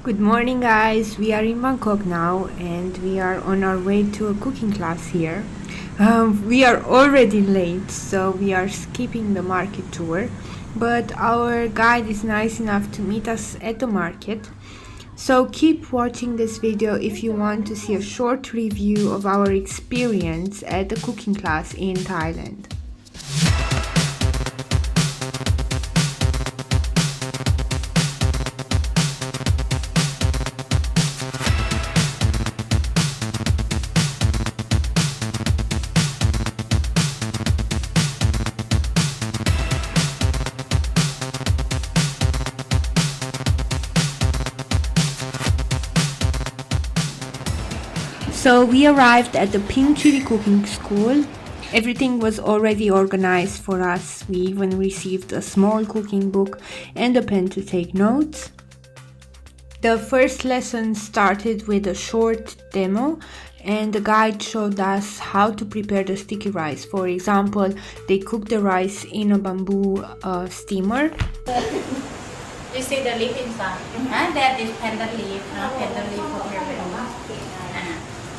Good morning, guys. We are in Bangkok now and we are on our way to a cooking class here. We are already late, so we are skipping the market tour, but our guide is nice enough to meet us at the market. So keep watching this video if you want to see a short review of our experience at the cooking class in Thailand. So we arrived at the Pink Chili Cooking School. Everything was already organized for us. We even received a small cooking book and a pen to take notes. The first lesson started with a short demo and the guide showed us how to prepare the sticky rice. For example, they cooked the rice in a bamboo steamer. You see the leaf inside? That is pendant leaf, pendant leaf prepared.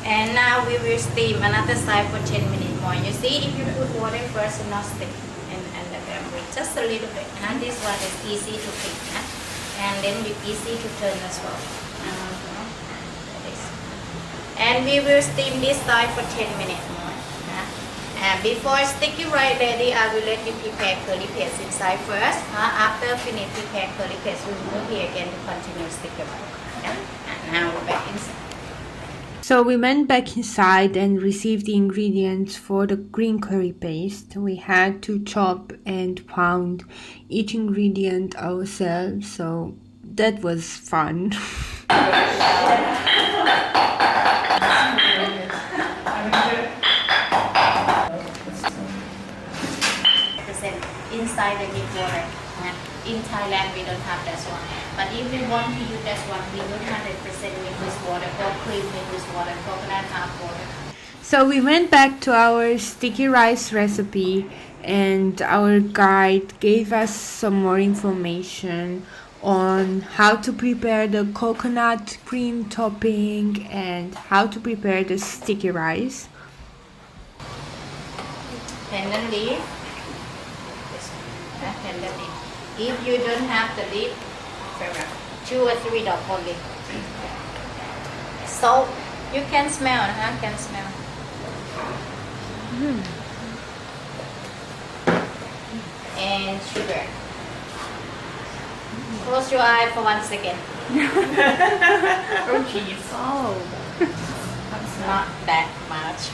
And now we will steam another side for 10 minutes more. You see, if you put water first, it not stick and the bamboo just a little bit. This one is easy to pick, and then easy to turn as well. And we will steam this side for 10 minutes more. Before sticky rice ready, I will let you prepare curry paste inside first. After finish prepare curry paste, we will move here again to continue sticky rice. And now we're back inside. So we went back inside and received the ingredients for the green curry paste. We had to chop and pound each ingredient ourselves, so that was fun. Inside the deep water. In Thailand, we don't have that one. But if we want to use that one, we would 100% mix with water, or cream mix with water, coconut half water. So we went back to our sticky rice recipe and our guide gave us some more information on how to prepare the coconut cream topping and how to prepare the sticky rice. Pendant leaf. Pendant leaf. If you don't have the leaf, 2 or 3 dots only. Salt, you can smell, can smell. And sugar. Close your eye for 1 second. Oh, cheese. Oh, it's not that much.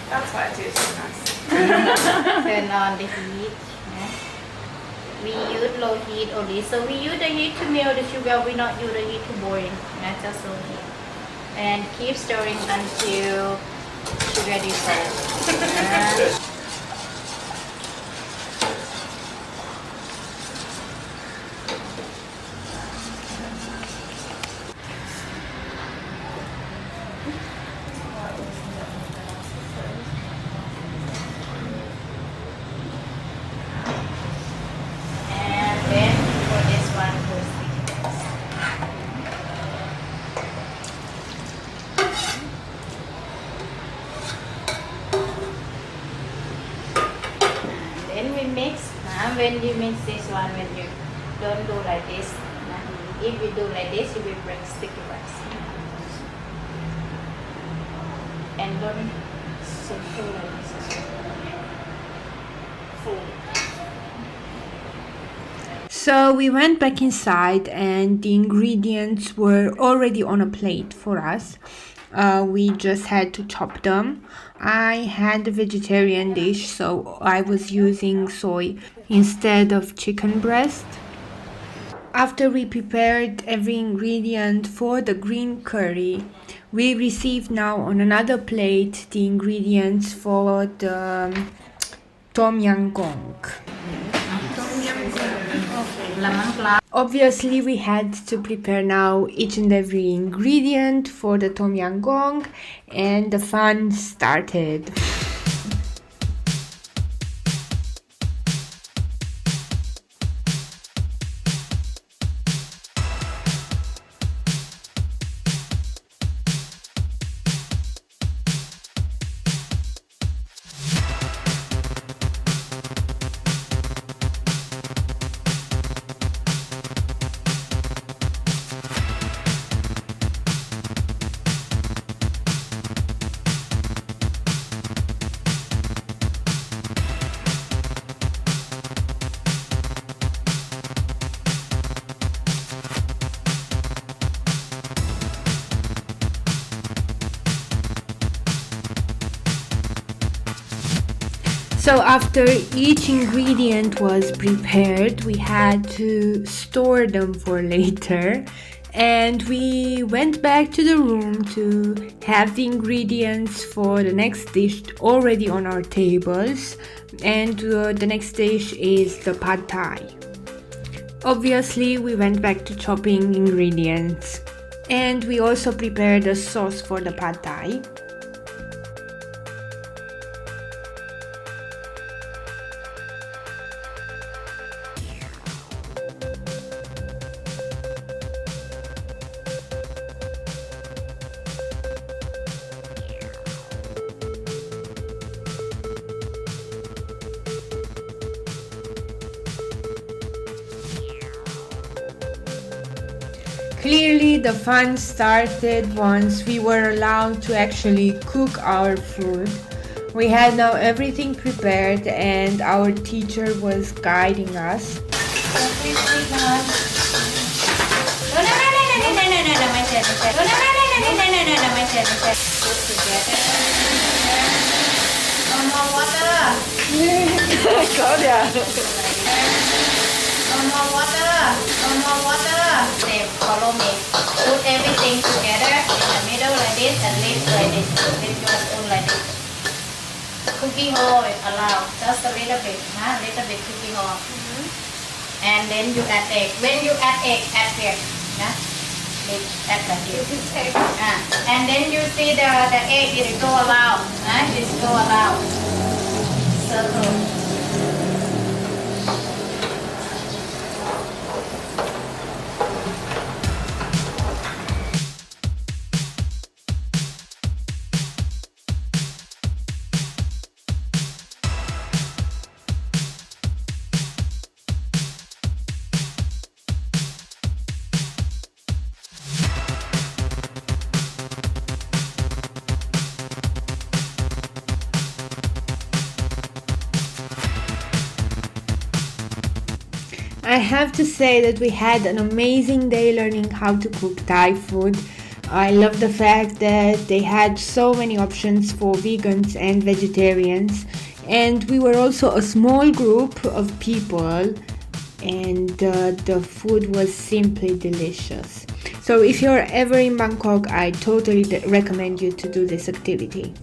That's why it tastes so nice. Turn on the heat. We use low heat only. So we use the heat to melt the sugar. We not use the heat to boil. Just low heat. And keep stirring until sugar dissolves. Then we mix. When you mix this one, when you don't do like this, if you do like this, you will break sticky rice. And don't full like this. Full. So we went back inside and the ingredients were already on a plate for us. We just had to chop them. I had a vegetarian dish, so I was using soy instead of chicken breast. After we prepared every ingredient for the green curry, we received now on another plate the ingredients for the Tom Yum Goong. Obviously, we had to prepare now each and every ingredient for the Tom Yum Goong, and the fun started. So after each ingredient was prepared, we had to store them for later. And we went back to the room to have the ingredients for the next dish already on our tables. And the next dish is the pad thai. Obviously, we went back to chopping ingredients. And we also prepared a sauce for the pad thai. Clearly, the fun started once we were allowed to actually cook our food. We had now everything prepared and our teacher was guiding us. More water. They follow me. Put everything together in the middle like this and lift like this. Lift your spoon like this. Cookie hole is allowed. Just a little bit. Little bit cookie hole. And then you add egg. When you add egg, add here. Add like this. And then you see the egg is go around. It go around. Circle. I have to say that we had an amazing day learning how to cook Thai food. I love the fact that they had so many options for vegans and vegetarians, and we were also a small group of people, and the food was simply delicious. So if you're ever in Bangkok, I totally recommend you to do this activity.